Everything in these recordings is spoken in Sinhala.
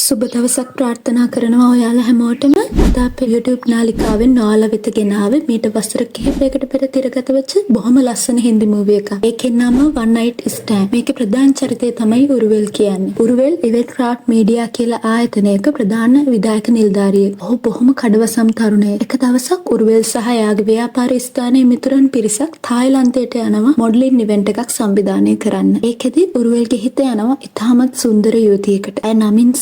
සුබ දවසක් ප්‍රාර්ථනා කරනවා ඔයාලා හැමෝටම. අද අපේ YouTube නාලිකාවෙන් ඔයාලා වෙත ගෙනාවේ මීට වසර කිහිපයකට පෙර තිරගත වෙච්ච බොහොම ලස්සන හින්දි මූවි එකක්. ඒකේ නම One Night Stand. මේකේ ප්‍රධාන චරිතය තමයි උරුවෙල් කියන්නේ. උරුවෙල් ඉවෙන්ට් ක්‍රාෆ්ට් මීඩියා කියලා ආයතනයක ප්‍රධාන විධායක නිලධාරියෙක්. ඔහු බොහොම කඩවසම් තරුණයෙක්. එක දවසක් උරුවෙල් සහ එයාගේ ව්‍යාපාර ස්ථානයේ මිතුරන් පිරිසක් තායිලන්තයට යනවා මොඩලින් ඉවෙන්ට් එකක් සංවිධානය කරන්න. ඒකෙදි උරුවෙල්ගේ හිත යනවා ඉතාමත් සුන්දර යුවතියකට. ඇය නමින්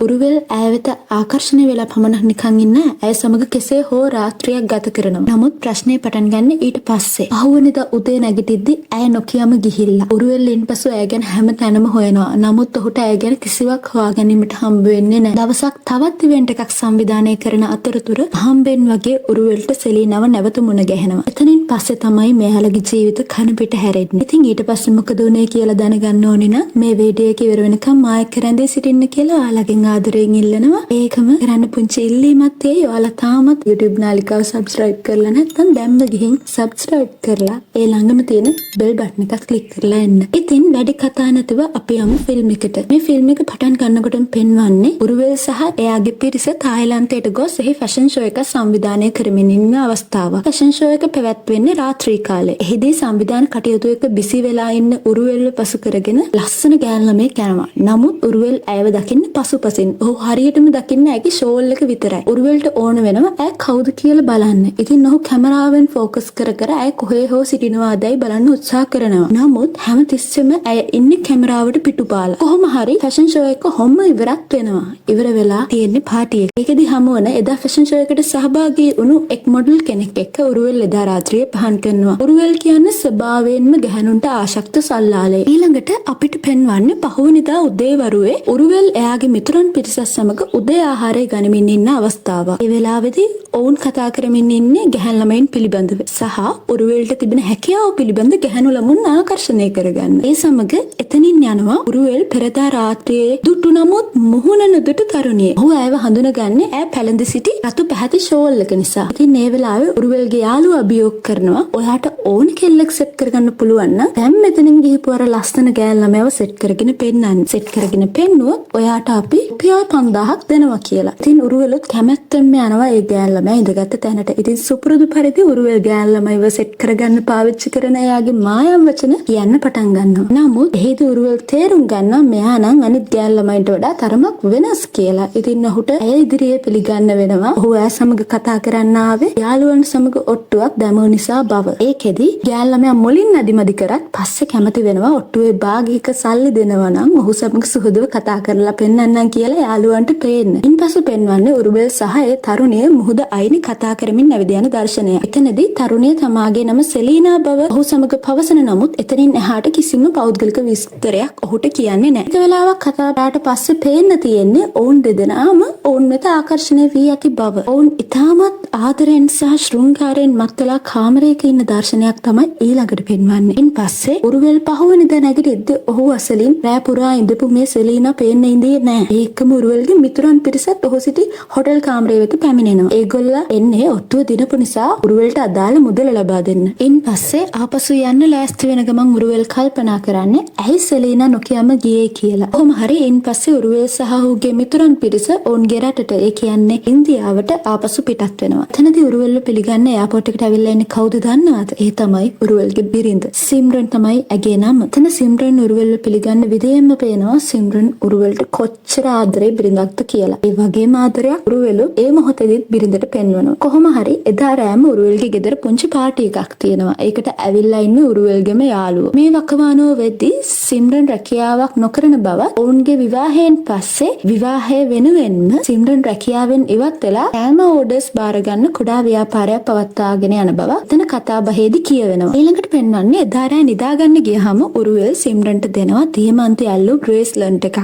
උරුවෙල් ඇය වෙත ආකර්ෂණය වෙලා පමණක් නිකන් ඉන්න ඇය සමග කෙසේ හෝ රාත්‍රියක් ගත කරනවා. නමුත් ප්‍රශ්නේ පටන් ගන්න ඊට පස්සේ. පහුවෙනිදා උදේ නැගිටිද්දි ඇය නොකියම ගිහිල්ලා. උරුවෙල් ඉන්පසු ඇය ගැන හැම තැනම හොයනවා. නමුත් ඔහුට ඇය ගැන කිසිවක් හොයාගැනීමට හම්බ වෙන්නේ නැහැ. දවසක් තවත් ඉවෙන්ට් එකක් සංවිධානය කරන අතරතුර හම්බෙන් වගේ උරුවෙල්ට සෙලීනව නැවත මුණ ගැහෙනවා. එතනින් පස්සේ තමයි මෙයාලගේ ජීවිත කන පිට හැරෙන්නේ. ඉතින් ඊට පස්සේ මොකද වුනේ කියලා දැනගන්න ඕනේ නම් මේ වීඩියෝ එක ඉවර වෙනකම් මායික් කරන්දේ සිටින්න කියලා ඔයාලගෙන් ආදරයෙන් ඉල්ලනවා. ඒකම කරන්න පුංචි ඉල්ලීමක් තියෙයි. ඔයාලා තාමත් YouTube නාලිකාව subscribe කරලා නැත්නම් දැම්ම ගිහින් subscribe කරලා ඒ ළඟම තියෙන bell button එකත් click කරලා එන්න. ඉතින් වැඩි කතා නැතුව අපි යමු ෆිල්ම් එකට. මේ ෆිල්ම් එක පටන් ගන්නකොටම පෙන්වන්නේ උරුවෙල් සහ එයාගේ පිරිස තායිලන්තයට ගොස් එහි ෆැෂන් ෂෝ එකක් සංවිධානය කරමින් ඉන්න අවස්ථාවක්. ෆැෂන් ෂෝ එක පැවැත්වෙන්නේ රාත්‍රී කාලේ. එහිදී සංවිධාන කටයුතු එක බිසි වෙලා ඉන්න උරුවෙල්ව පසු කරගෙන ලස්සන ගෑනු ළමෙක් යනවා. නමුත් උරුවෙල් ඇයව දකින්න පසුපසින්. ඔහු හරියටම දකින්න ඇගේ ෂෝල් එක විතරයි. උරුවෙල්ට ඕන වෙනවා ඇය කවුද කියලා බලන්න. ඉතින් ඔහු කැමරාවෙන් ફોකස් කර කර ඇය කොහේ හෝ සිටිනවාදයි බලන්න උත්සාහ කරනවා. නමුත් හැමතිස්සෙම ඇය ඉන්නේ කැමරාවට පිටුපාලා. කොහොම හරි ෆැෂන් ෂෝ එක හොම්ම ඉවරක් වෙනවා. ඉවර වෙලා තියෙන්නේ පාටි එක. ඒකෙදි හමුවන එදා ෆැෂන් ෂෝ එකට සහභාගී වුණු එක් මොඩල් කෙනෙක් එක්ක උරුවෙල් එදා රාත්‍රියේ පහන් කරනවා. උරුවෙල් කියන්නේ ස්වභාවයෙන්ම ගැහණුන්ට ආශක්ත සල්ලාලේ. ඊළඟට අපිට පෙන්වන්නේ පහුවෙනිදා උදේ වරුවේ උරුවෙල් එයාගේ මිතුරන් පිරිසත් සමග උදේ ආහාරය ගනිමින් ඉන්න අවස්ථාවක්. ඒ වෙලාවේදී ඔවුන් කතා කරමින් ඉන්නේ ගැහැණු ළමයින් පිළිබඳව සහ උරුවෙල්ට තිබෙන හැකියාව පිළිබඳ ගැහැණු ළමුන් ආකර්ෂණය කරගන්න. ඒ සමග එතනින් යනවා උරුවෙල් පෙරදා රාත්‍රියේ දුටු නමුත් මුහුණ නොදුටු තරුණිය. ඔහු ඇයව හඳුනගන්නේ ඇය පැළඳ සිටි රතු පැහැති ෂෝල් එක නිසා. ඉතින් මේ වෙලාවේ උරුවෙල්ගේ යාළුවා අභියෝග කරනවා ඔයාට ඕන කෙල්ලෙක් සෙට් කරගන්න පුළුවන් නම් දැන් මෙතනින් ගිහපු අර ලස්සන ගෑණු ළමයව සෙට් කරගෙන පෙන්නන්න. සෙට් කරගෙන පෙන්නුවොත් ඔයාට අපි රුපියල් 5000ක් දෙනවා කියලා. ඉතින් උරුවෙලුත් කැමැත්තෙන්ම යනවා ඒ ගෑණු ළමයා ඉඳගත්ත තැනට. ඉතින් සුපුරුදු පරිදි උරුවෙල් ගෑණු ළමයිව සෙට් කරගන්න පාවිච්චි කරන එයාගේ මායම් වචන කියන්න පටන් ගන්නවා. නමුත් එහිදී උරුවෙල් තේරුම් ගන්නවා මෙයා නම් අනිත් ගෑණු ළමයින්ට වඩා තරමක් වෙනස් කියලා. ඉතින් ඔහුට ඇය ඉදිරියේ පිළිගන්න වෙනවා. ඔහු ඇය සමග කතා කරන්න ආවේ යාළුවන් සමග ඔට්ටුවක් දැමුව නිසා බව. ඒකෙදි ගෑණු ළමයා මුලින් අදිමදි කරත් පස්සේ කැමති වෙනවා ඔට්ටුවේ භාගයක සල්ලි දෙනවා නම් ඔහු සමග සුහදව කතා කරලා පෙන්නන්නම් කියලා යාළුවන්ට පේන්න. ඉන්පසු පෙන්වන්නේ උරුවෙල් සහ ඒ තරුණිය මුහුද අයිනි කතා කරමින් නැවිද යන දර්ශනය. එතනදී තරුණිය තමාගේ නම සෙලීනා බව ඔහු සමග පවසන නමුත් එතනින් එහාට කිසිම පෞද්ගලික විස්තරයක් ඔහුට කියන්නේ නැහැ. එක වෙලාවක් කතා බහට පස්සේ පේන්න තියෙන්නේ ඔවුන් දෙදෙනාම ඔවුන් වෙත ආකර්ෂණය වී ඇති බව. ඔවුන් ඉතාමත් ආදරෙන් සහ ශෘංගාරයෙන් මත් වෙලා කාමරයක ඉන්න දර්ශනයක් තමයි ඊළඟට පෙන්වන්නේ. ඉන්පස්සේ උරුවෙල් පහුවෙනිදා නැගිටිද්දී ඔහු අසලින් රෑ පුරා ඉඳපු මේ සෙලීනා පේන්න ඉඳී නැහැ. ඒකම උරුවෙල්ගේ මිතුරන් පිරිසත් ඔහු සිටි හොටෙල් කාමරය වෙත පැමිණෙනවා. ඒගොල්ලෝ එන්නේ ඔට්ටුව දිනපු නිසා උරුවෙල්ට අදාළ මුදල ලබා දෙන්න. ඉන්පස්සේ ආපසු යන්න ලෑස්ති වෙන ගමන් උරුවෙල් කල්පනා කරන්නේ ඇයි සෙලීනා නොකියම ගියේ කියලා. කොහොම හරි ඉන්පස්සේ උරුවෙල් සහ ඔහුගේ මිතුරන් පිරිස ඔවුන්ගේ රටට ඒ කියන්නේ ඉන්දියාවට ආපසු පිටත් වෙනවා. එතනදී උරුවෙල්ව පිළිගන්න එයාපෝට් එකට ඇවිල්ලා ඉන්නේ කවුද දන්නවද? ඒ තමයි උරුවෙල්ගේ බිරිඳ. සිම්රන් තමයි ඇගේ නම. එතන සිම්රන් උරුවෙල්ව පිළිගන්න විදියෙන්ම පේනවා සිම්රන් උරුවෙල්ට කොච්චර ආදරේ බිරිඳක්ද කියලා. ඒ වගේම ආදරයක් උරුවෙලු ඒ මොහොතේදීත් බිරිඳට පෙන්වනවා. කොහොම හරි එදා රෑම උරුවෙල්ගේ ගෙදර පුංචි පාටි එකක් තියෙනවා. ඒකට ඇවිල්ලා ඉන්නේ උරුවෙල්ගේම යාළුවෝ. මේ වකවානුව වෙද්දී සිම්රන් රැකියාවක් නොකරන බව ඔවුන්ගේ විවාහයෙන් පස්සේ විවාහය වෙනුවෙන්ම සිම්රන් රැකියාවෙන් ඉවත් වෙලා කෑම ඕඩර්ස් බාර ගන්න කුඩා ව්‍යාපාරයක් පවත්වාගෙන යන බව එතන කතා බහේදී කියවෙනවා. ඊළඟට පෙන්වන්නේ එදා රෑ නිදාගන්න ගියහම උරුවෙල් සිම්රන්ට දෙනවා දියමන්ති ඇල්ලු බ්‍රේස්ලන්ට් එකක්.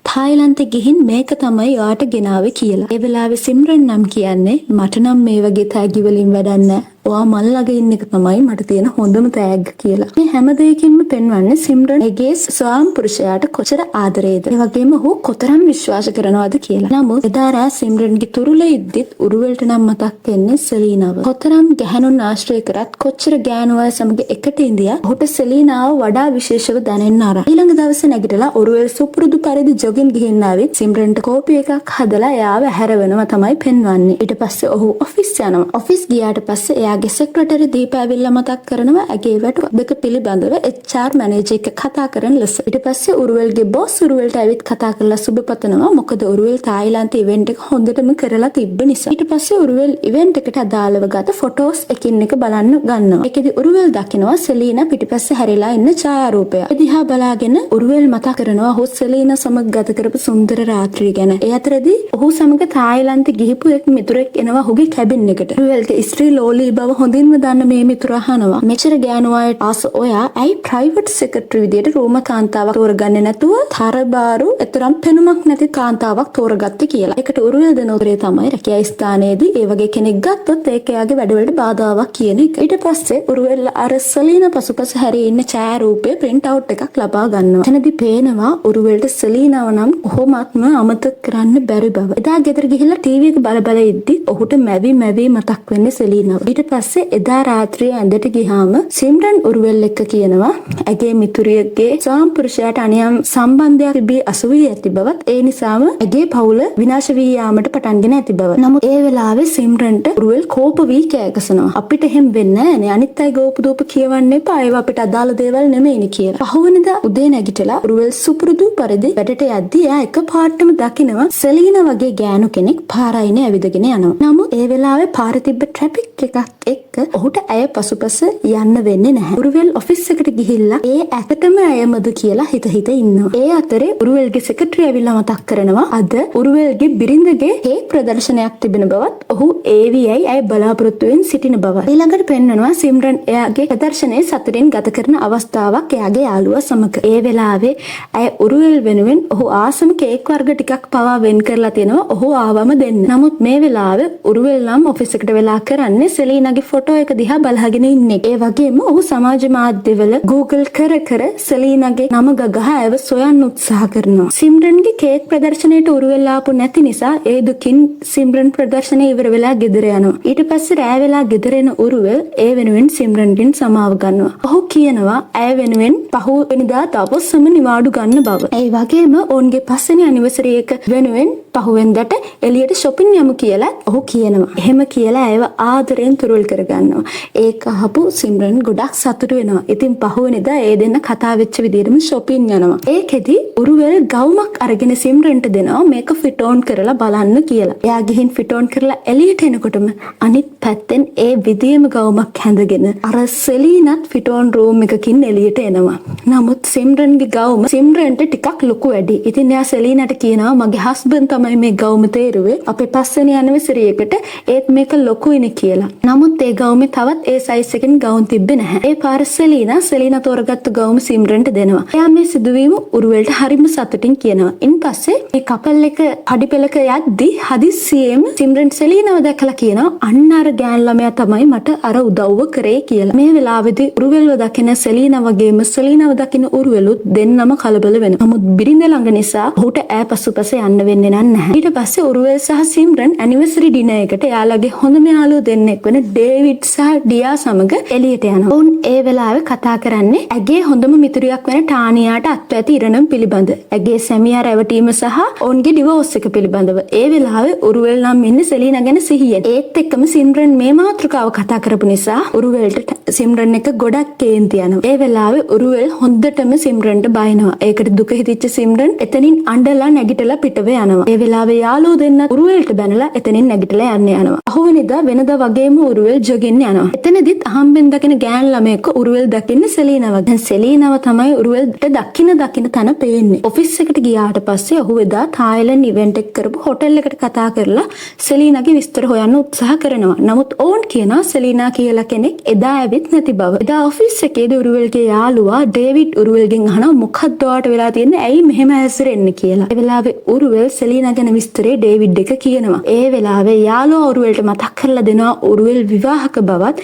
තායිලන්තෙ ගිහින් මේක තමයි ඔයාට ගෙනාවේ කියලා. ඒ වෙලාවේ සිම්රන් නම් කියන්නේ මට නම් මේ වගේ තෑගි වලින් වැඩක් නැහැ. ඔයා මල් ළඟ ඉන්න එක තමයි මට තියෙන හොඳම තෑග්ග කියලා. මේ හැම දෙයකින්ම පෙන්වන්නේ සිම්රන් එගේ ස්වාම පුරුෂයාට කොච්චර ආදරේද. ඒ වගේම ඔහු කොතරම් විශ්වාස කරනවද කියලා. නමුත් එදා රෑ සිම්රන්ගේ තුරුල ඉද්දිත් උරුවෙල්ට නම් මතක් වෙන්නේ සෙලීනාව. කොතරම් ගැහණුන් ආශ්‍රය කරත් කොච්චර ගෑනු අය සමග එකට ඉඳියා ඔහුට සෙලීනාව වඩා විශේෂව දැනෙන්න ආරම්භ. ඊළඟ දවසේ නැගිටලා උරුවෙල් සුපුරුදු පරිදි ජොගින් ගිහින් ආවිත් සිම්රන්ට කෝපි එකක් හදලා එයාව හැරවෙනවා තමයි පෙන්වන්නේ. ඊට පස්සේ ඔහු ඔෆිස් යනවා. ඔෆිස් ගියාට පස්සේ එයාගේ සෙක්‍රටරි දීපා ඇවිල්ලා මතක් කරනවා ඇගේ වැටුප දෙක පිළිබඳව HR මැනේජර් එක්ක කතා කරන ලෙස. ඊට පස්සේ උරුවෙල්ගේ බොස් උරුවෙල්ට ඇවිත් කතා කරලා සුබ පතනවා. මොකද උරුවෙල් තායිලන්තේ ඉවෙන්ට් එක හොඳටම කරලා තිබ්බ නිසා. ඊට පස්සේ උරුවෙල් ඉවෙන්ට් එකට අදාළව ගත ෆොටෝස් එකින් එක බලන්න ගන්නවා. ඒකෙදි උරුවෙල් දකිනවා සෙලීනා පිටිපස්සේ හැරිලා ඉන්න ඡායාරූපය. ඒ දිහා බලාගෙන උරුවෙල් මතක් කරනවා ඔහු සෙලීනා සමග ගත කරපු සුන්දර රාත්‍රිය ගැන. ඒ අතරදී ඔහු සමග තායිලන්තේ ගිහිපු එක් මිතුරෙක් එනවා ඔහුගේ කැබින් එකට. උරුවෙල්ගේ ස්ත්‍රී ලෝලී බව හොඳින්ම දන්න මේ මිතුරා අහනවා මෙච්චර ගෑනු අයට ආස ඔයා ඇයි ප්‍රයිවට් සෙක්‍රටරි විදියට රෝම කාන්තාවක් තෝරගන්නේ නැතුව තරබාරු එතරම් පෙනුමක් නැති කාන්තාවක් තෝරගත්තේ කියලා. ඒකට උරුවෙල් දෙන උත්තරේ තමයි රැකියා ස්ථානයේදී ඒ වගේ කෙනෙක් ගත්තොත් ඒක එයාගේ වැඩවලට බාධාවක් කියන එක. ඊට පස්සේ උරුවෙල් අර සෙලීනා පසුපස හැරී ඉන්න ඡායාරූපේ print out එකක් ලබා ගන්නවා. එතනදී පේනවා උරුවෙල්ට සෙලීනාව නම් කොහොමත්ම අමතක කරන්න බැරි බව. එදා ගෙදර ගිහිල්ලා ටීවී එක බල ඉද්දි ඔහුට මැවි මතක් වෙන්නේ සෙලීනාව. ඊට පස්සේ එදා රාත්‍රියේ ඇඳට ගියාම සිම්රන් උරුවෙල් එක්ක කියනවා ඇගේ මිතුරියගේ ස්වාම පුරුෂයාට අනියම් සම්බන්ධයක් තිබී අසුවී ඇති බවත් ඒ නිසාම ඇගේ පවුල විනාශ වී යාමට පටන්ගෙන ඇති බව. නමුත් ඒ වෙලාවේ සිම්රන්ට උරුවෙල් කෝප වී කෑගසනවා. අපිට එහෙම වෙන්නේ නැහැ. අනිත් අය ගෝප දෝප කියවන්න එපා. ඒවා අපිට අදාළ දේවල් නෙමෙයිනේ කියලා. පහුවෙනිදා උදේ නැගිටලා උරුවෙල් සුපුරුදු පරිදි වැඩට යද්දී එයා එකපාරටම දකිනවා සෙලීනා වගේ ගෑනු කෙනෙක් පාරයිනේ ඇවිදගෙන යනවා. නමුත් ඒ වෙලාවේ පාරේ තිබ්බ ට්‍රැෆික් එකක් එක්ක ඔහුට ඇය පසුපස යන්න වෙන්නේ නැහැ. උරුවෙල් ඔෆිස් එකට ගිහිල්ලා ඒ ඇත්තටම ඇයමද කියලා හිත ඉන්නවා. ඒ අතරේ උරුවෙල්ගේ සෙක්‍රටරි ඇවිල්ලා මතක් කරනවා අද උරුවෙල්ගේ බිරිඳගේ කේක් ප්‍රදර්ශනයක් තිබෙන බවත් ඔහු AVI ඇය බලාපොරොත්තු වෙමින් සිටින බව. ඊළඟට පෙන්වනවා සිම්රන් එයාගේ ප්‍රදර්ශනයේ සතුටින් ගත කරන අවස්ථාවක් එයාගේ යාළුවා සමග. ඒ වෙලාවේ ඇය උරුවෙල් වෙනුවෙන් ඔහු ආසම කේක් වර්ග ටිකක් පවා වෙන් කරලා තියෙනවා ඔහු ආවම දෙන්න. නමුත් මේ වෙලාවේ උරුවෙල් නම් ඔෆිස් එකට වෙලා කරන්නේ සෙලීනාගේ ෆොටෝ එක දිහා බලාගෙන ඉන්නේ. ඒ වගේම ඔහු සමාජ මාධ්‍යවල Google කර සෙලීනාගේ නම ගගහ ඇව සොයන්න උත්සාහ කරනවා. සිම්රන්ගේ කේක් ප්‍රදර්ශනයට උරුවෙල් ආපු නැති නිසා ඒ දුකින් සිම්රන් ප්‍රදර්ශනය ඉවර වෙලා ගෙදර යනවා. ඊට පස්සේ රෑ වෙලා ගෙදර එන උරුවෙල් ඒ වෙනුවෙන් සිම්රන්ගෙන් සමාව ගන්නවා. ඔහු කියනවා ඇය වෙනුවෙන් පහුවෙනිදා දවසම නිවාඩු ගන්න බව. ඒ වගේම ඔවුන්ගේ පස්වෙනි ඇනිවර්සරි එක වෙනුවෙන් පහුවෙන්දට එළියට shopping යමු කියලා ඔහු කියනවා. එහෙම කියලා ඇයව ආදරෙන් තුරුල් කරගන්නවා. ඒක අහපු සිම්රන් ගොඩක් සතුටු වෙනවා. ඉතින් පහුවෙනිදා ඒ දෙන්න කතා වෙච්ච විදිහටම shopping යනවා. ඒකෙදි උරුවෙල් ගවුමක් අරගෙන සිම්රන්ට දෙනවා මේක ෆිට ඔන් කරලා බලන්න කියලා. එයා ගිහින් ෆිට ඔන් කරලා එළියට එනකොටම අනිත් පැත්තෙන් ඒ විදියම ගවුමක් හැඳගෙන අර සෙලීනත් ෆිට ඔන් රූම් එකකින් එළියට එනවා. නමුත් සිම්රන්ගේ ගවුම සිම්රන්ට ටිකක් ලොකු වැඩි. ඉතින් එයා සෙලීනට කියනවා මගේ හස්බන්ඩ් තමයි මේ ගවුම තේරුවේ. අපේ පස්වෙනි ඇනිවර්සරි එකට ඒත් මේක ලොකුයිනේ කියලා. නමුත් ඒ ගවුමේ තවත් ඒ සයිස් එකකින් ගවුම් තිබ්බේ නැහැ. ඒ පාර සෙලීනා තෝරගත්තු ගවුම සිම්රන්ට දෙනවා. එයා මේ සිදුවීම උරුවෙල්ට හරිම සතුටින් කියනවා. ඉන්පස්සේ මේ කපල් එක පඩිපෙලක යද්දී හදිස්සියෙම සිම්රන් සෙලීනාව දැකලා කියනවා අන්න අර ගෑන් ළමයා තමයි මට අර උදව්ව කරේ කියලා. මේ වෙලාවේදී උරුවෙල්ව දකින සෙලීනා වගේම සෙලීනාව දකින උරුවෙලුත් දෙන්නම කලබල වෙනවා. නමුත් බිරිඳ ළඟ නිසා ඔහුට ඈ පසුපස යන්න වෙන්නේ නැහැ. ඊට පස්සේ උරුවෙල් සහ සිම්රන් ඇනිවර්සරි ඩිනර් එකට එයාලගේ හොඳම යාළුවෝ දෙන්නෙක් වෙන ඩේවිඩ් සහ ඩියා සමග එළියට යනවා. ඔවුන් ඒ වෙලාවේ කතා කරන්නේ ඇගේ හොඳම මිතුරියක් වෙන ටානියාට අත්වැති ඉරණම් පිළිබඳ. ඇගේ සැමියා රැවටීම සහ ඔවුන්ගේ ඩිවෝස් එක පිළිබඳව. ඒ වෙලාවේ උරුවෙල් නම් ඉන්නේ සෙලීනා ගැන සිහියෙන්. ඒත් එක්කම සිම්රන් මේ මාතෘකාව කතා කරපු නිසා උරුවෙල්ට සිම්රන් එක ගොඩක් කේන්ති යනවා. ඒ වෙලාවේ උරුවෙල් හොඳටම සිම්රන්ට බයිනවා. ඒකට දුක හිතිච්ච සිම්රන් එතනින් අඬලා නැගිටලා පිටව යනවා. ඒ වෙලාවේ යාළුවෝ දෙන්න උරුවෙල්ට බැනලා එතනින් නැගිටලා යන්න යනවා. අහුවෙනිදා වෙනදා වගේම උරුවෙල් ජොගින් යනවා. එතනදිත් අහම්බෙන් දකින ගෑන් ළමයෙක් උරුවෙල් දකින්න සෙලීනාව. දැන් සෙලීනාව තමයි උරුවෙල්ට දකින්න තන පේන්නේ. ඔෆිස් එකට ගියාට පස්සේ ඔහු එදා තායිලන්ඩ් ඉවෙන්ට් එක කරපු හොටෙල් එකට කතා කරලා සෙලීනාගේ විස්තර හොයන්න උත්සාහ කරනවා. නමුත් ඕන් කියනවා සෙලීනා කියලා කෙනෙක් එදා ඇවිත් නැති බව. එදා ඔෆිස් එකේදී උරුවෙල්ගේ යාළුවා ඩේවිඩ් උරුවෙල්ගෙන් අහනවා මොකක්ද ඔයාට වෙලා තියෙන්නේ? ඇයි මෙහෙම හැසිරෙන්නේ කියලා. ඒ වෙලාවේ උරුවෙල් සෙලීනා දෙනා ගැන විස්තරේ ඩේවිඩ් එක කියනවා. ඒ වෙලාවේ යාළුවා ඔරුවෙල්ට මතක් කරලා දෙනවා ඔරුවෙල් විවාහක බවත්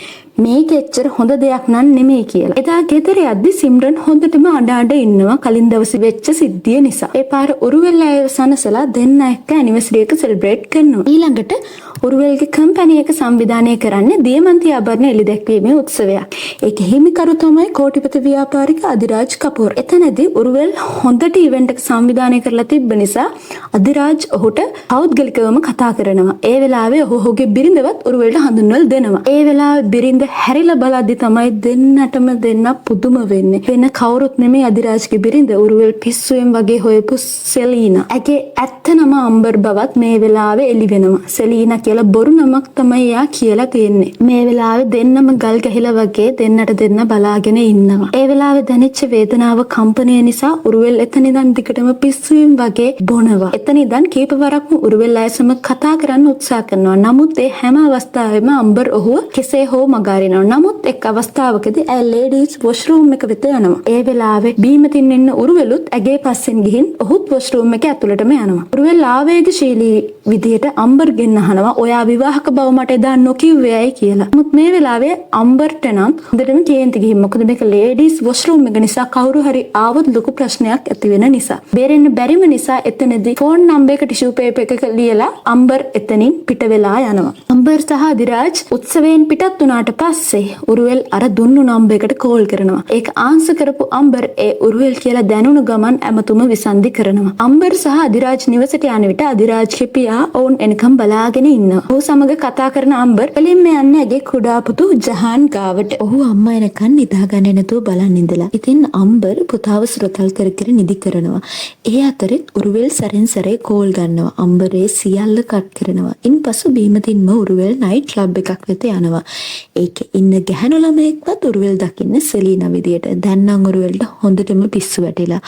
මේක එච්චර හොඳ දෙයක් නන් නෙමෙයි කියලා. එදා ගෙදර යද්දි සිම්රන් හොඳටම අඬ ඉන්නවා කලින් දවසේ වෙච්ච සිද්ධිය නිසා. ඒ පාර ඔරුවෙල් අයව සනසලා දෙන්න එක්ක ඇනිවර්සරි එක සෙලිබ්‍රේට් කරනවා. ඊළඟට ඔරුවෙල්ගේ කම්පැනි එක සංවිධානය කරන්නේ දියමන්ති ආභරණ එළි දැක්වීමේ උත්සවයක්. ඒකේ හිමිකරු තමයි කෝටිපති ව්‍යාපාරික අධිරාජ් කපූර්. එතනදී ඔරුවෙල් හොඳට ඉවෙන්ට් එක සංවිධානය කරලා තිබ්බ නිසා අධිරාජ් ඔහුට පෞද්ගලිකවම කතා කරනවා. ඒ වෙලාවේ ඔහුගේ බිරිඳවත් ඔරුවෙල්ට හඳුන්වලා දෙනවා. ඒ වෙලාවේ බිරිඳ හැරිලා බලද්දි තමයි දෙන්නටම දෙන්න පුදුම වෙන්නේ. වෙන කවුරුත් නෙමෙයි අධිරාජ්ගේ බිරිඳ ඔරුවෙල් පිස්සුවෙන් වගේ හොයපු සෙලීනා. ඇගේ ඇත්ත නම අම්බර් බවත් මේ වෙලාවේ එළි වෙනවා. සෙලීනා කියලා බොරු නමක් තමයි යා කියලා තියෙන්නේ. මේ වෙලාවේ දෙන්නම ගල් ගහලා වගේ දෙන්නට දෙන්න බලාගෙන ඉන්නවා. ඒ වෙලාවේ දැනෙච්ච වේදනාව කම්පනය නිසා ඔරුවෙල් එතන ඉඳන් දිගටම පිස්සුවෙන් වගේ බොනවා. එතන ඉඳන් කීපවරක්ම ඔරුවෙල් අය සමග කතා කරන්න උත්සාහ කරනවා. නමුත් ඒ හැම අවස්ථාවෙම අම්බර් ඔහුව කෙසේ හෝ මගහරිනවා. නමුත් එක් අවස්ථාවකදී ඇය ලේඩීස් වොෂ්රූම් එක වෙත යනවා. ඒ වෙලාවේ බීමතින් ඉන්න ඔරුවෙලුත් ඇගේ පස්සෙන් ගිහින් ඔහුත් වොෂ්රූම් එක ඇතුළටම යනවා. ඔරුවෙල් ආවේගශීලී විදියට අම්බර්ගෙන් අහනවා ඔයා විවාහක බව මට එදා නොකිව්වේ ඇයි කියලා. නමුත් මේ වෙලාවේ අම්බර්ට නම් හොඳටම කේන්ති ගිහින් මොකද මේක ලේඩීස් වොෂ්රූම් එක නිසා කවුරු හරි ආවොත් ලොකු ප්‍රශ්නයක් ඇති වෙන නිසා. බේරෙන්න බැරිම නිසා එතනදී ෆෝන් නම්බර් එක ටිෂු පේපර් එකක ලියලා අම්බර් එතනින් පිට වෙලා යනවා. අම්බර් සහ අධිරාජ් උත්සවයෙන් පිටත් වුණාට පස්සේ උරුවෙල් අර දුන්නු නම්බර් එකට කෝල් කරනවා. ඒක ආන්සර් කරපු අම්බර් ඒ උරුවෙල් කියලා දැනුණු ගමන් ඇමතුම විසන්ධි කරනවා. අම්බර් සහ අධිරාජ් නිවසට යන විට අධිරාජ්ගේ පියා ඔවුන් එනකම් බලාගෙන ඉන්නවා. ඔහු සමග කතා කරන අම්බර් එළින්ම යන්නේ ඇගේ කුඩා පුතු ජහාන් ගාවට. ඔහු අම්මා එනකන් නිදාගන්නේ නැතුව බලන් ඉඳලා. ඉතින් අම්බර් පුතාව සුරතල් කර කර නිදි කරනවා. ඒ අතරෙත් උරුවෙල් සැරෙන් සැරේ කෝල් ගන්නවා. අම්බරේ සියල්ල කට් කරනවා. ඉන්පසු බීමතින්ම උරුවෙල් නයිට් ක්ලබ් එකක් වෙත යනවා. ඒකේ ඉන්න ගැහණු ළමයෙක්වත් උරුවෙල් දකින්න සෙලීනා විදියට. දැන් නම් උරුවෙල්ට හොඳටම පිස්සු වැටිලා.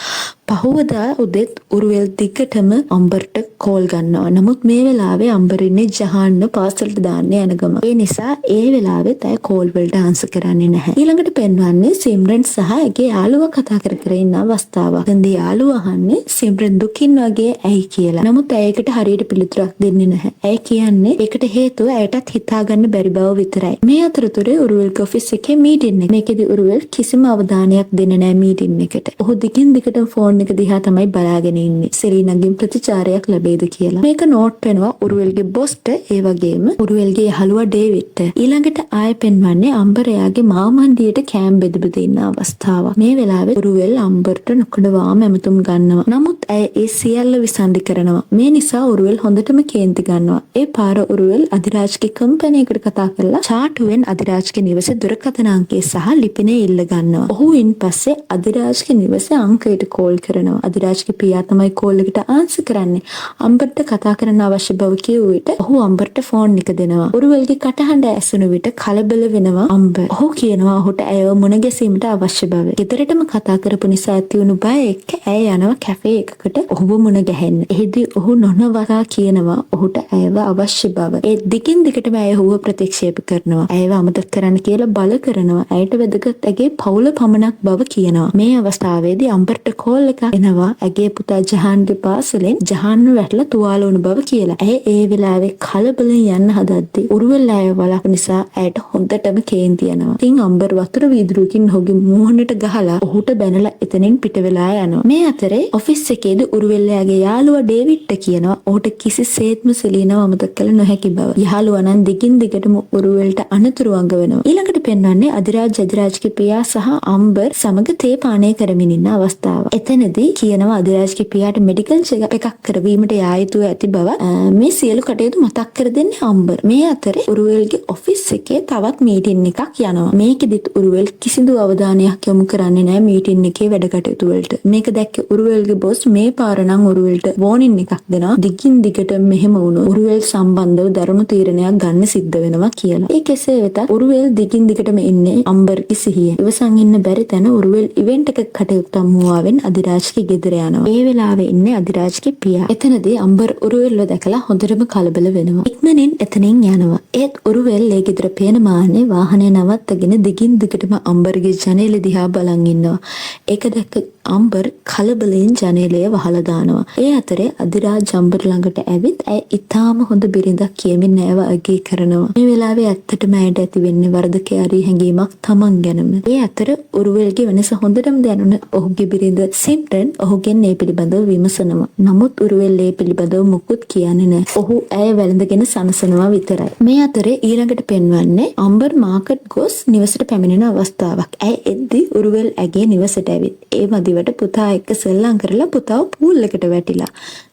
පහවදා උදෙත් උරුවෙල් දිගටම අම්බර්ට කෝල් ගන්නවා. නමුත් මේ වෙලාවේ අම්බර් ඉන්නේ ජහාන්න පාසලට දාන්න යන ගම. ඒ නිසා ඒ වෙලාවෙත් ඇය කෝල් වලට ආන්සර් කරන්නේ නැහැ. ඊළඟට පෙන්වන්නේ සිම්රන් සහ ඇගේ යාළුවා කතා කර කර ඉන්න අවස්ථාවක්. එතෙන්දී යාළුවා අහන්නේ සිම්රන් දුකින් වගේ ඇයි කියලා. නමුත් ඇයකට හරියට පිළිතුරක් දෙන්නේ නැහැ. ඇය කියන්නේ ඒකට හේතුව ඇයටත් හිතා ගන්න බැරි බව විතරයි. මේ අතරතුරේ උරුවෙල්ගේ ඔෆිස් එකේ මීටින් එක. මේකෙදි උරුවෙල් කිසිම අවධානයක් දෙන්නේ නැහැ මීටින් එකට. ඔහු දිගින් දිගටම ෆෝන් එක දිහා තමයි බලාගෙන ඉන්නේ. සෙලීනාගෙන් ප්‍රතිචාරයක් ලැබෙයිද කියලා. මේක නෝට් වෙනවා උරුවෙල්ගේ බොස්ට ඒ වගේම උරුවෙල්ගේ යහළුවා ඩේවිඩ්ට. ඊළඟට ආයෙ පෙන්වන්නේ අම්බරයාගේ මාමණ්ඩියට කෑම් බෙද බෙද ඉන්න අවස්ථාවක්. මේ වෙලාවේ උරුවෙල් අම්බර්ට නොකඩවාම ඇමතුම් ගන්නවා. නමුත් ඇය ඒ සියල්ල විසන්ධි කරනවා. මේ නිසා උරුවෙල් හොඳටම කේන්ති ගන්නවා. ඒ පාර උරුවෙල් අධිරාජ්ගේ කම්පැනි එකට කතා කරලා චාටුවෙන් අධිරාජ්ගේ නිවසේ දුරකථන අංකය සහ ලිපිනය ඉල්ල ගන්නවා. ඔහු ඉන්පස්සේ අධිරාජ්ගේ නිවසේ අංකයට කෝල් කරනවා. අධිරාජ්ගේ පියා තමයි කෝල් එකට ආන්සර් කරන්නේ. අම්බර්ට කතා කරන්න අවශ්‍ය බව කියව විට ඔහු අම්බර්ට ෆෝන් එක දෙනවා. උරුවෙල්ගේ කටහඬ ඇසුණු විට කලබල වෙනවා අම්බර්. ඔහු කියනවා ඔහුට ඇයව මුණ ගැසීමට අවශ්‍ය බව. ගෙදරටම කතා කරපු නිසා ඇති වුණු බය එක්ක ඇය යනවා කැෆේ එකකට ඔහුව මුණ ගැහෙන්න. එහිදී ඔහු නොනවතා කියනවා ඔහුට ඇයව අවශ්‍ය බව. ඒ දිගින් දිගටම ඇය ඔහුව ප්‍රතික්ෂේප කරනවා. ඇයව අමතක කරන්න කියලා බල කරනවා. ඇයට වැදගත් ඇගේ පවුල පමණක් බව කියනවා. මේ අවස්ථාවේදී අම්බර්ට කෝල් එකක් එනවා ඇගේ පුතා ජහාන්ගේ පාසලෙන් ජහාන්ව වැටලා තුවාල වුණු බව කියලා. ඇය ඒ වෙලාවේ කලබලෙන් යන්න හදද්දී උරුවෙල් අය වලක් නිසා ඇයට හොඳටම කේන්ති යනවා. ඉතින් අම්බර් වතුර වීදුරුවකින් ඔහුගේ මූණට ගහලා ඔහුට බැනලා එතනින් පිට වෙලා යනවා. මේ අතරේ ඔෆිස් එකේදී උරුවෙල්යාගේ යාළුවා ඩේවිඩ්ට කියනවා ඔහුට කිසිසේත්ම සෙලීනාව අමතක කළ නොහැකි බව. යාළුවා නම් දිගින් දිගටම උරුවෙල්ට අනතුරු අඟවනවා. ඊළඟට පෙන්වන්නේ අධිරාජ්ගේ පියා සහ අම්බර් සමග තේ පානය කරමින් ඉන්න අවස්ථාව. එතනදී කියනවා අධිරාජ්ගේ පියාට මෙඩිකල් චෙක් එකක් කරවීමට යා යුතු ඇති බව මේ සියලු කටයුතු මතක් කර දෙන්නේ අම්බර්. මේ අතරේ උරුවෙල්ගේ ඔෆිස් එකේ තවත් මීටින් එකක් යනවා. මේකෙදිත් උරුවෙල් කිසිදු අවධානයක් යොමු කරන්නේ නැහැ මීටින් එකේ වැඩ කටයුතු වලට. මේක දැක්ක උරුවෙල්ගේ බොස් මේ පාර නම් උරුවෙල්ට වෝනින් එකක් දෙනවා. දිගින් දිගට මෙහෙම වුණොත් උරුවෙල් සම්බන්ධව ධර්ම තීරණයක් ගන්න සිද්ධ වෙනවා කියලා. ඒ කෙසේ වෙතත් උරුවෙල් දිගින් දිගටම ඉන්නේ අම්බර්ගේ සිහිය. ඉවසන් ඉන්න බැරි තැන උරුවෙල් ඉවෙන්ට් එකක කටයුතු අමුවාවෙන් අධිරාජ්ගේ ගෙදර යනවා. ඒ වෙලාවේ ඉන්නේ අධිරාජ්ගේ පියා. එතනදී අම්බර් උරුවෙල්ව දැකලා හොඳටම කලබල වෙනවා. ඉක්මනින් එතනින් යනවා. ඒත් උරුවෙල් ඒ ගෙදර පේන මාන්නේ වාහනේ නවත්තගෙන දිගින් දිගටම අම්බර්ගේ ජනේල දිහා බලන් ඉන්නවා. ඒක දැක්ක අම්බර් කලබලෙන් ජනේලය වහලා දානවා. ඒ අතරේ අධිරාජ් අම්බර් ළඟට ඇවිත් ඇය ඉතාම හොඳ බිරිඳක් කියමින් ඇයව අගය කරනවා. මේ වෙලාවේ ඇත්තටම ඇයට ඇති වෙන්නේ වරදකාරී හැඟීමක් තමන් ගැනම. ඒ අතර උරුවෙල්ගේ වෙනස හොඳටම දැනුණ ඔහුගේ බිරිඳ සිම්රන් ඔහුගෙන් ඒ පිළිබඳව විමසනවා. නමුත් උරුවෙල් ඒ පිළිබඳව මුකුත් කියන්නේ නැහැ. ඔහු ඇය වැළඳගෙන සනසනවා විතරයි. මේ අතරේ ඊළඟට පෙන්වන්නේ අම්බර් මාකට් ගොස් නිවසට පැමිණෙන අවස්ථාවක්. ඇය එද්දි උරුවෙල් ඇගේ නිවසට ඇවිත් ඒ මදිවට පුතා එක්ක සෙල්ලම් කරලා පුතාව පූල් එකට වැටිලා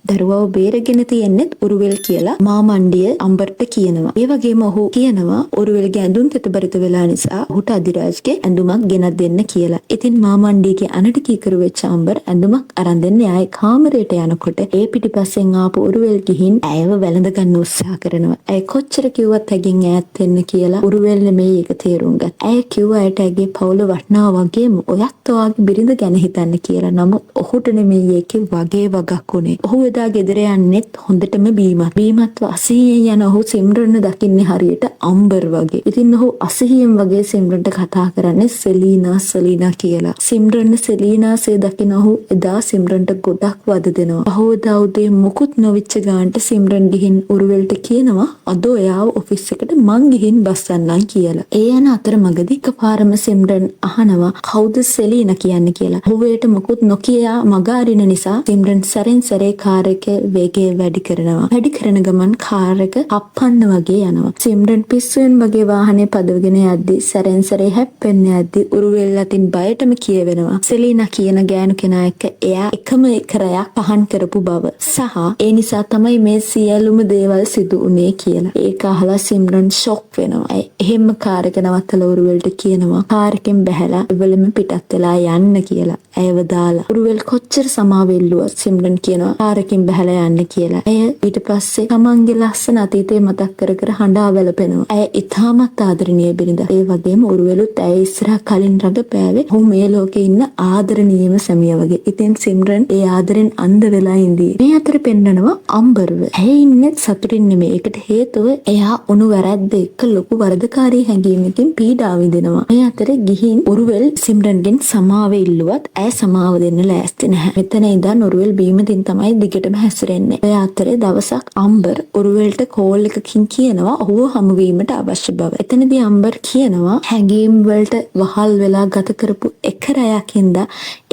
දරුවව බේරගෙන තියෙන්නෙත් උරුවෙල් කියලා මාමණ්ඩිය අම්බර්ට කියනවා. ඒ වගේම ඔහු කියනවා උරුවෙල්ගේ ඇඳුම් තෙතබරිත වෙලා නිසා ඔහුට අධිරාජ්ගේ ඇඳුමක් ගෙනත් දෙන්න කියලා. ඉතින් මාමණ්ඩියගේ අනට කීකරු වෙච්ච අම්බර් ඇඳුමක් අරන් දෙන්න ආයේ කාමරයට යනකොට ඒ පිටිපස්සෙන් ආපු උරුවෙල් ගිහින් ඇයව වැළඳ ගන්න උත්සාහ කරනවා. ඇය කොච්චර කිව්වත් ඇගෙන් ඈත් වෙන්න කියලා උරුවෙල් නෙමෙයි ඒක තේරුම් ගත්තා. ඇය කිව්වා ඇයට ඇගේ පවුල වටනවා වගේම ඔයත් ඔයාගේ බිරිඳ ගැන හිතන්න කියලා. නමුත් ඔහුට නෙමෙයි ඒකේ වගේ වගක් උනේ. ඔහු එදා ගෙදර යන්නෙත් හොඳටම බීමත්ව අසීයෙන් යන ඔහු සිම්රන්ව දකින්නේ හරියට අම්බර් වගේ. ඉතින් ඔහු අසීයෙන් වගේ සිම්රන්ට කතා කරන්නේ සෙලීනා කියලා. සිම්රන් සෙලීනාසේ දකින ඔහු එදා සිම්රන්ට ගොඩක් වද දෙනවා. පහවදා උදේ මුකුත් නොවිච්ච ගානට සිම්රන් ගිහින් උරුවෙල්ට කියනවා අද ඔයාව ඔෆිස් එකට මං ගිහින් බස්සන්නම් කියලා. ඒ යන අතරමඟදී එකපාරම සිම්රන් අහනවා කවුද සෙලීනා කියන්නේ කියලා. ඔහුට මුකුත් නොකිය මග අරින නිසා සිම්රන් සැරෙන් සැරේ කාර් එකේ වේගය වැඩි කරනවා. වැඩි කරන ගමන් කාර් එක අප්පන්න වගේ යනවා. සිම්රන් පිස්සුවෙන් වගේ වාහනේ පදවගෙන යද්දි සැරෙන් සැරේ හැප්පෙන්න යද්දි උරුවෙල් අතින් බයටම කියවෙනවා සෙලීනා කියන ගෑනු කෙනා එක්ක එයා එකම එකරයක් පහන් කරපු බව සහ ඒ නිසා තමයි මේ සියලුම දේවල් සිදු වුනේ කියලා. ඒක අහලා සිම්රන් ෂොක් වෙනවා. එහෙම කාර් එක නවත්තලා උරුවෙල්ට කියනවා කාර් එකෙන් බැහැලා එවලම පිටත් වෙලා යන්න කියලා. ඇයව දාලා උරුවෙල් කොච්චර සමාව ඉල්ලුවත් සිම්රන් කියනවා කාර් එකෙන් බැහැලා යන්න කියලා. ඇය ඊට පස්සේ තමන්ගේ ලස්සන අතීතේ මතක් කර කර හඬා වැළපෙනවා. ඇය ඉතාමත් ආදරණීය බිරිඳක්. ඒ වගේම උරුවෙලුත් ඇය ඉස්සරහ කලින් රඟපෑවේ ඔහු මේ ලෝකේ ඉන්න ආදරණීයම සැමියා වගේ. ඉතින් සිම්රන් ඒ ආදරෙන් අන්ධ වෙලා ඉඳී. මේ අතර පෙන්නනවා අම්බර්ව. ඇය ඉන්නේ සතුටින් නෙමෙයි. ඒකට හේතුව එයා උණු වැරද්ද එක්ක ලොකු වරදකාරී හැඟීමකින් පීඩා විඳිනවා. මේ අතරේ ගිහින් උරුවෙල් සිම්රන්ගෙන් සමාව ඉල්ලුවත් ඇය සමාව දෙන්න ලෑස්ති නැහැ. මෙතන ඉඳන් උරුවෙල් බීමදින් තමයි දිගටම හැසිරෙන්නේ. ඒ අතරේ දවසක් අම්බර් උරුවෙල්ට කෝල් එකකින් කියනවා ඔහුව හමුවීමට අවශ්‍ය බව. එතනදී අම්බර් කියනවා හැඟීම් වලට වහල් වෙලා ගත කරපු එක රැයකින්ද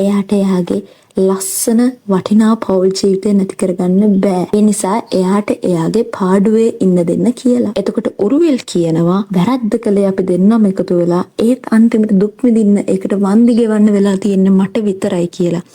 එයාට එයාගේ ලස්සන වටිනා පෞල් ජීවිතය නැති කරගන්න බෑ. ඒ නිසා එයාට එයාගේ පාඩුවේ ඉන්න දෙන්න කියලා. එතකොට උරුවෙල් කියනවා වැරද්ද කළේ අපි දෙන්නම එකතු වෙලා ඒත් අන්තිමට දුක් විඳින්න ඒකට වන්දි ගෙවන්න වෙලා තියෙන්නේ මට විතරයි කියලා.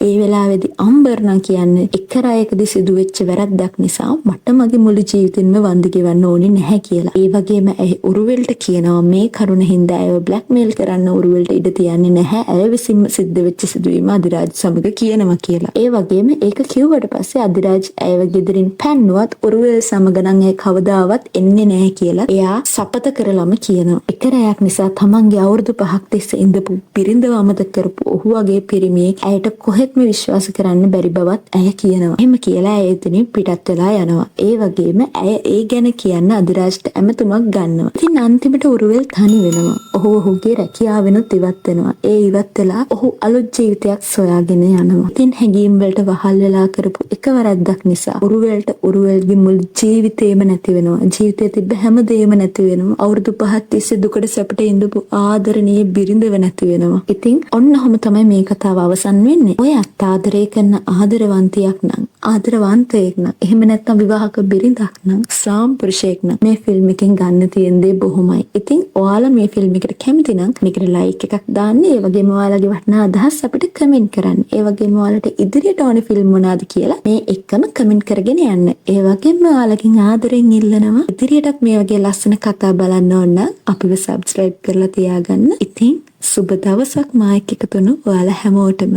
ඒ වෙලාවේදී අම්බර් නම් කියන්නේ එක රායකදී සිදුවෙච්ච වැරද්දක් නිසා මට මගේ මුළු ජීවිතෙම වන්දි ගෙවන්න ඕනේ නැහැ කියලා. ඒ වගේම ඇයි උරුවෙල්ට කියනවා මේ කරුණ හින්දා ඇයව බ්ලැක්මේල් කරන්න උරුවෙල්ට ඉඩ තියන්නේ නැහැ. ඇය විසින්ම සිද්ධ වෙච්ච සිදුවීම අධිරාජ් සමග කියනවා කියලා. ඒ වගේම ඒක කිව්වට පස්සේ අධිරාජ් ඇයව ගෙදරින් පැන්නුවත් උරුවෙල් සමග නම් ඇය කවදාවත් එන්නේ නැහැ කියලා එයා සපත කරලම කියනවා. එක රැයක් නිසා තමන්ගේ අවුරුදු 5ක් තිස්සේ ඉඳපු බිරිඳව අමතක කරපු ඔහු වගේ පිරිමියෙක් ඇයට කොහෙත්ම විශ්වාස කරන්න බැරි බවත් ඇය කියනවා. එහෙම කියලා ඇය එතනින් පිටත් වෙලා යනවා. ඒ වගේම ඇය ඒ ගැන කියන්න අධිරාජ්ට ඇමතුමක් ගන්නවා. ඉතින් අන්තිමට උරුවෙල් තනි වෙනවා. ඔහු ඔහුගේ රැකියාවෙනුත් ඉවත් වෙනවා. ඒ ඉවත් වෙලා ඔහු අලුත් ජීවිතයක් සොයාගෙන යනවා. ඉතින් හැඟීම් වලට වහල් වෙලා කරපු එක වැරද්දක් නිසා උරුවෙල්ට උරුවෙල්ගේ මුළු ජීවිතේම නැති වෙනවා. ජීවිතේ තිබ්බ හැමදේම නැති වෙනවා. අවුරුදු 5ක් තිස්සේ දුකට සැපට ඉඳපු ආදරණීය බිරිඳව නැති වෙනවා. ඉතින් ඔන්නෝම තමයි මේ කතාව අවසන් වෙන්නේ. ඔය ආදරය කරන ආදරවන්තියක් නම් ආදරවන්තයෙක් නම් එහෙම නැත්නම් විවාහක බිරිඳක් නම් සාම්පුරුෂයෙක් නම් මේ ෆිල්ම් එකෙන් ගන්න තියෙන දේ බොහොමයි. ඉතින් ඔයාලා මේ ෆිල්ම් එකට කැමති නම් මේකට ලයික් එකක් දාන්න. ඒ වගේම ඔයාලගේ වටිනා අදහස් අපිට කමෙන්ට් කරන්න. ඒ වගේම ඔයාලට ඉදිරියට ඕන ෆිල්ම් මොනවාද කියලා මේ එක්කම කමෙන්ට් කරගෙන යන්න. ඒ වගේම ඔයාලගෙන් ආදරෙන් ඉල්ලනවා ඉදිරියටත් මේ වගේ ලස්සන කතා බලන්න ඕන නම් අපිව සබ්ස්ක්‍රයිබ් කරලා තියාගන්න. ඉතින් සුබ දවසක් මායික් එකතුණු ඔයාලා හැමෝටම